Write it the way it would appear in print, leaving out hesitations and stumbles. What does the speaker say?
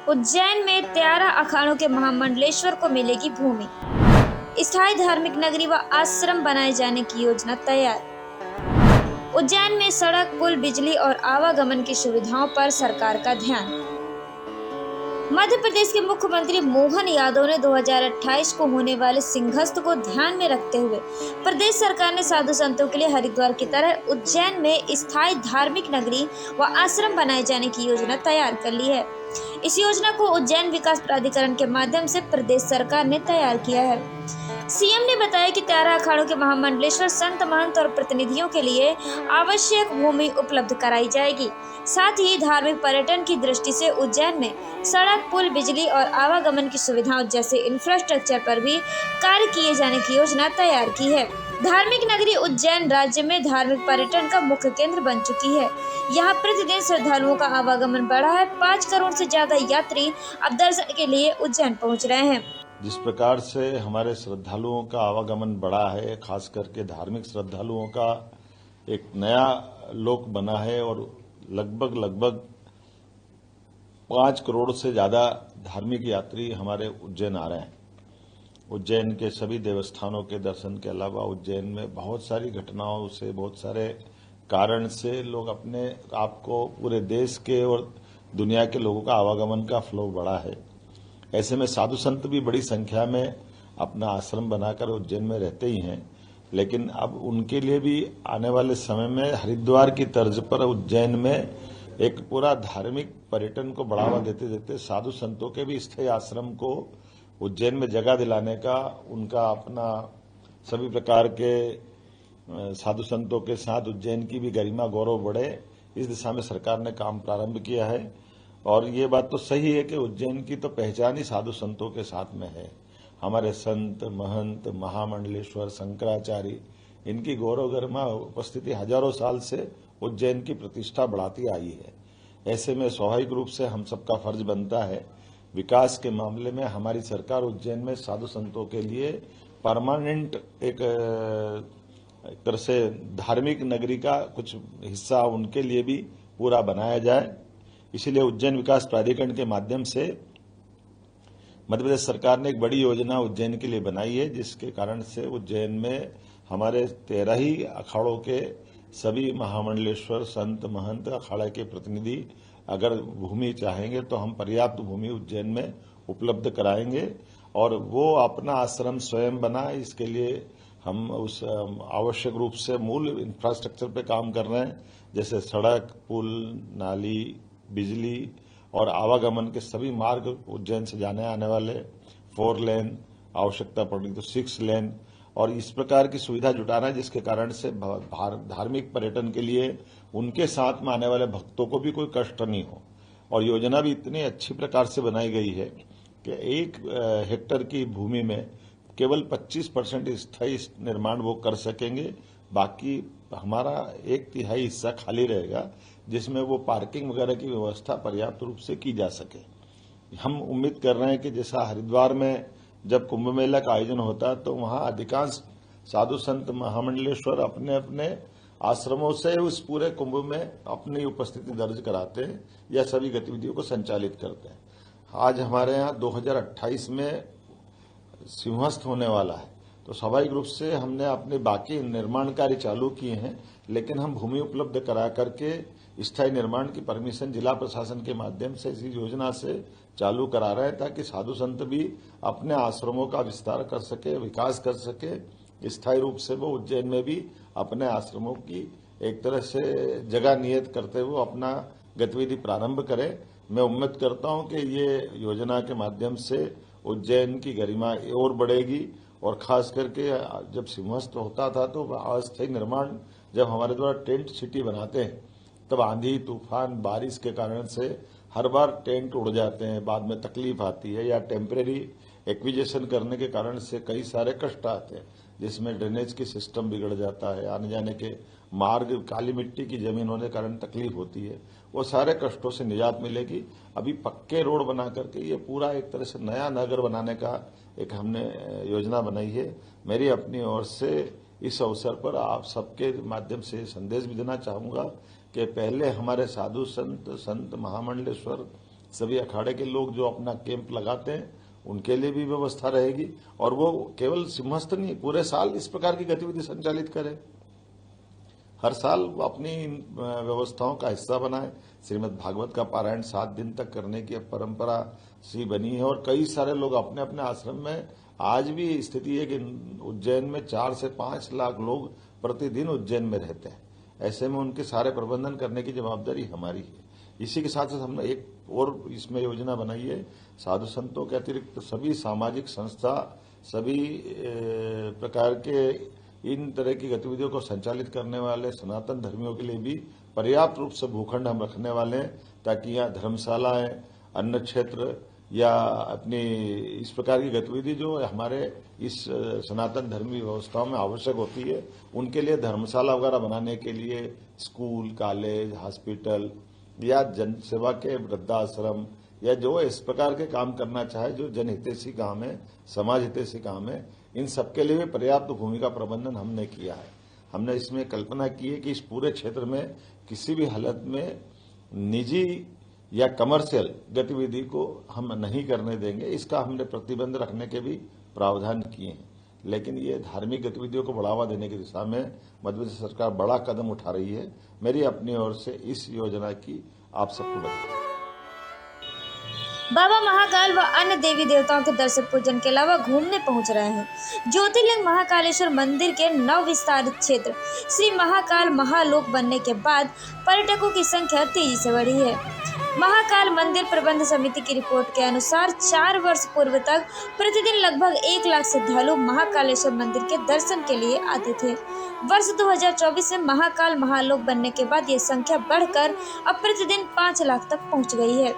उज्जैन में 13 अखाड़ों के महामंडलेश्वर को मिलेगी भूमि। स्थायी धार्मिक नगरी व आश्रम बनाए जाने की योजना तैयार। उज्जैन में सड़क, पुल, बिजली और आवागमन की सुविधाओं पर सरकार का ध्यान। मध्य प्रदेश के मुख्यमंत्री मोहन यादव ने 2028 को होने वाले सिंहस्थ को ध्यान में रखते हुए प्रदेश सरकार ने साधु संतों के लिए हरिद्वार की तरह उज्जैन में स्थायी धार्मिक नगरी व आश्रम बनाए जाने की योजना तैयार कर ली है। इस योजना को उज्जैन विकास प्राधिकरण के माध्यम से प्रदेश सरकार ने तैयार किया है। सीएम ने बताया कि 13 अखाड़ों के महामंडलेश्वर संत, महंत और प्रतिनिधियों के लिए आवश्यक भूमि उपलब्ध कराई जाएगी। साथ ही धार्मिक पर्यटन की दृष्टि से उज्जैन में सड़क, पुल, बिजली और आवागमन की सुविधाओं जैसे इंफ्रास्ट्रक्चर पर भी कार्य किए जाने की योजना तैयार की है। धार्मिक नगरी उज्जैन राज्य में धार्मिक पर्यटन का मुख्य केंद्र बन चुकी है। यहाँ प्रतिदिन श्रद्धालुओं का आवागमन बढ़ा है। 5 करोड़ से ज्यादा यात्री अब दर्शन के लिए उज्जैन पहुँच रहे हैं। जिस प्रकार से हमारे श्रद्धालुओं का आवागमन बढ़ा है, खास करके धार्मिक श्रद्धालुओं का एक नया लोक बना है और लगभग 5 करोड़ से ज्यादा धार्मिक यात्री हमारे उज्जैन आ रहे हैं। उज्जैन के सभी देवस्थानों के दर्शन के अलावा उज्जैन में बहुत सारी घटनाओं से, बहुत सारे कारण से लोग अपने आप को पूरे देश के और दुनिया के लोगों का आवागमन का फ्लो बढ़ा है। ऐसे में साधु संत भी बड़ी संख्या में अपना आश्रम बनाकर उज्जैन में रहते ही हैं, लेकिन अब उनके लिए भी आने वाले समय में हरिद्वार की तर्ज पर उज्जैन में एक पूरा धार्मिक पर्यटन को बढ़ावा देते देते साधु संतों के भी स्थायी आश्रम को उज्जैन में जगह दिलाने का, उनका अपना सभी प्रकार के साधु संतों के साथ उज्जैन की भी गरिमा गौरव बढ़े, इस दिशा में सरकार ने काम प्रारंभ किया है। और ये बात तो सही है कि उज्जैन की तो पहचान ही साधु संतों के साथ में है। हमारे संत, महंत, महामंडलेश्वर, शंकराचार्य, इनकी गौरव गरिमा उपस्थिति हजारों साल से उज्जैन की प्रतिष्ठा बढ़ाती आई है। ऐसे में स्वाभाविक रूप से हम सबका फर्ज बनता है, विकास के मामले में हमारी सरकार उज्जैन में साधु संतों के लिए परमानेंट एक तरह से धार्मिक नगरी का कुछ हिस्सा उनके लिए भी पूरा बनाया जाए। इसीलिए उज्जैन विकास प्राधिकरण के माध्यम से मध्य प्रदेश सरकार ने एक बड़ी योजना उज्जैन के लिए बनाई है, जिसके कारण से उज्जैन में हमारे 13 ही अखाड़ों के सभी महामंडलेश्वर, संत, महंत, अखाड़े के प्रतिनिधि अगर भूमि चाहेंगे तो हम पर्याप्त भूमि उज्जैन में उपलब्ध कराएंगे और वो अपना आश्रम स्वयं बनाए। इसके लिए हम उस आवश्यक रूप से मूल इंफ्रास्ट्रक्चर पे काम कर रहे हैं, जैसे सड़क, पुल, नाली, बिजली और आवागमन के सभी मार्ग उज्जैन से जाने आने वाले 4 लेन, आवश्यकता पड़ेगी तो 6 लेन, और इस प्रकार की सुविधा जुटाना है जिसके कारण से धार्मिक पर्यटन के लिए उनके साथ में आने वाले भक्तों को भी कोई कष्ट नहीं हो। और योजना भी इतनी अच्छी प्रकार से बनाई गई है कि 1 हेक्टेयर की भूमि में केवल 25% स्थायी निर्माण वो कर सकेंगे, बाकी हमारा 1/3 हिस्सा खाली रहेगा जिसमें वो पार्किंग वगैरह की व्यवस्था पर्याप्त रूप से की जा सके। हम उम्मीद कर रहे हैं कि जैसा हरिद्वार में जब कुंभ मेला का आयोजन होता है तो वहां अधिकांश साधु संत महामंडलेश्वर अपने अपने आश्रमों से उस पूरे कुंभ में अपनी उपस्थिति दर्ज कराते हैं या सभी गतिविधियों को संचालित करते हैं। आज हमारे यहाँ 2028 में सिंहस्थ होने वाला है, तो स्वाभाविक रूप से हमने अपने बाकी निर्माण कार्य चालू किए हैं, लेकिन हम भूमि उपलब्ध करा करके स्थायी निर्माण की परमिशन जिला प्रशासन के माध्यम से इसी योजना से चालू करा रहे हैं, ताकि साधु संत भी अपने आश्रमों का विस्तार कर सके, विकास कर सके। स्थायी रूप से वो उज्जैन में भी अपने आश्रमों की एक तरह से जगह नियत करते हुए अपना गतिविधि प्रारंभ करें। मैं उम्मीद करता हूं कि ये योजना के माध्यम से उज्जैन की गरिमा और बढ़ेगी, और खास करके जब सिंहस्थ होता था तो अस्थायी निर्माण जब हमारे द्वारा टेंट सिटी बनाते हैं तब आंधी, तूफान, बारिश के कारण से हर बार टेंट उड़ जाते हैं, बाद में तकलीफ आती है, या टेम्परेरी एक्विजिशन करने के कारण से कई सारे कष्ट आते हैं, जिसमें ड्रेनेज की सिस्टम बिगड़ जाता है, आने जाने के मार्ग, काली मिट्टी की जमीन होने के कारण तकलीफ होती है। वो सारे कष्टों से निजात मिलेगी। अभी पक्के रोड बना करके ये पूरा एक तरह से नया नगर बनाने का एक हमने योजना बनाई है। मेरी अपनी ओर से इस अवसर पर आप सबके माध्यम से संदेश भी देना चाहूंगा कि पहले हमारे साधु संत महामंडलेश्वर सभी अखाड़े के लोग जो अपना कैंप लगाते हैं उनके लिए भी व्यवस्था रहेगी, और वो केवल सिंहस्थ नहीं, पूरे साल इस प्रकार की गतिविधि संचालित करें। हर साल वो अपनी व्यवस्थाओं का हिस्सा बनाए। श्रीमद् भागवत का पारायण 7 दिन तक करने की परंपरा सी बनी है, और कई सारे लोग अपने अपने आश्रम में, आज भी स्थिति है कि उज्जैन में 4 से 5 लाख लोग प्रतिदिन उज्जैन में रहते हैं। ऐसे में उनके सारे प्रबंधन करने की जवाबदारी हमारी है। इसी के साथ साथ हमने एक और इसमें योजना बनाई है, साधु संतों के अतिरिक्त सभी सामाजिक संस्था, सभी प्रकार के इन तरह की गतिविधियों को संचालित करने वाले सनातन धर्मियों के लिए भी पर्याप्त रूप से भूखंड हम रखने वाले हैं, ताकि यहाँ धर्मशालाएं, अन्न क्षेत्र या अपनी इस प्रकार की गतिविधि जो हमारे इस सनातन धर्मी व्यवस्थाओं में आवश्यक होती है, उनके लिए धर्मशाला वगैरह बनाने के लिए स्कूल, कॉलेज, हॉस्पिटल या जन सेवा के वृद्धाश्रम या जो इस प्रकार के काम करना चाहे, जो जनहितैषी काम है, समाज हितैषी काम है, इन सबके लिए भी पर्याप्त भूमि का प्रबंधन हमने किया है। हमने इसमें कल्पना की है कि इस पूरे क्षेत्र में किसी भी हालत में निजी या कमर्शियल गतिविधि को हम नहीं करने देंगे। इसका हमने प्रतिबंध रखने के भी प्रावधान किए हैं। लेकिन ये धार्मिक गतिविधियों को बढ़ावा देने की दिशा में मध्य प्रदेश सरकार बड़ा कदम उठा रही है। मेरी अपनी ओर से इस योजना की आप सबको बधाई। बाबा महाकाल व अन्य देवी देवताओं के दर्शन पूजन के अलावा घूमने पहुंच रहे हैं। ज्योतिर्लिंग महाकालेश्वर मंदिर के नव विस्तारित क्षेत्र श्री महाकाल महालोक बनने के बाद पर्यटकों की संख्या तेजी से बढ़ी है। महाकाल मंदिर प्रबंध समिति की रिपोर्ट के अनुसार 4 वर्ष पूर्व तक प्रतिदिन लगभग 1 लाख श्रद्धालु महाकालेश्वर मंदिर के दर्शन के लिए आते थे। वर्ष 2024 में महाकाल महालोक बनने के बाद ये संख्या बढ़कर अब प्रतिदिन 5 लाख तक पहुंच गई है।